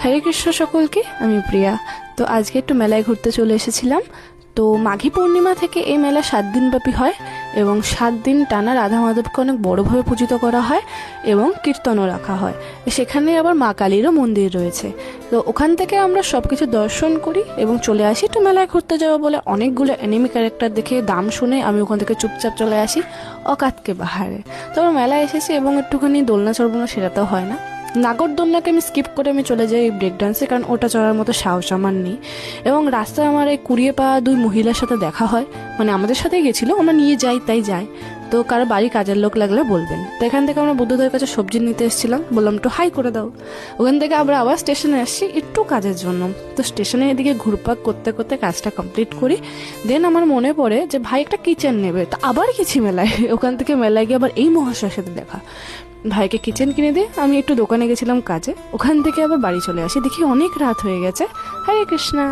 হরে কৃষ্ণ সকলকে, আমি প্রিয়া। তো আজকে একটু মেলায় ঘুরতে চলে এসেছিলাম। তো মাঘী পূর্ণিমা থেকে এই মেলা 7 দিন ব্যাপী হয় এবং 7 দিন টানা রাধা মাধবকে অনেক বড়ভাবে পূজিত করা হয় এবং কীর্তনও রাখা হয়। সেখানে আবার মা কালীরও মন্দির রয়েছে। তো ওখান থেকে আমরা সব কিছু দর্শন করি এবং চলে আসি একটু মেলায় ঘুরতে যাবো বলে। অনেকগুলো অ্যানিমি ক্যারেক্টার দেখে দাম শুনে আমি ওখান থেকে চুপচাপ চলে আসি অকাতকে বাহারে। তারপর মেলায় এসেছি এবং একটুখানি দোলনা চড়বো না, সেটা তো হয় না। নাগরদোলনাকে আমি স্কিপ করে আমি চলে যাই ব্রেক ডান্সে, কারণ ওটা চড়ার মতো সাহস আমার নেই। এবং রাস্তায় আমার এই কুড়িয়ে পাওয়া 2 মহিলার সাথে দেখা হয়, মানে আমাদের সাথেই গেছিলো, আমরা নিয়ে যাই তাই যাই। তো কারো বাড়ি কাজের লোক লাগলে বলবেন। তো এখান থেকে আমরা বুদ্ধদের কাছে সবজি নিতে এসেছিলাম, বললাম একটু হাই করে দাও। ওখান থেকে আমরা আবার স্টেশনে আসছি একটু কাজের জন্য। তো স্টেশনে এদিকে ঘুরপাক করতে করতে কাজটা কমপ্লিট করি। দেন আমার মনে পড়ে যে ভাই একটা কিচেন নেবে, তো আবার গেছি মেলায়। ওখান থেকে মেলায় গিয়ে আবার এই মহাশয়ের সাথে দেখা। ভাইকে কিচেন কিনে দিয়ে আমি একটু দোকানে গেছিলাম কাজে। ওখান থেকে আবার বাড়ি চলে আসি, দেখি অনেক রাত হয়ে গেছে। হরে কৃষ্ণা।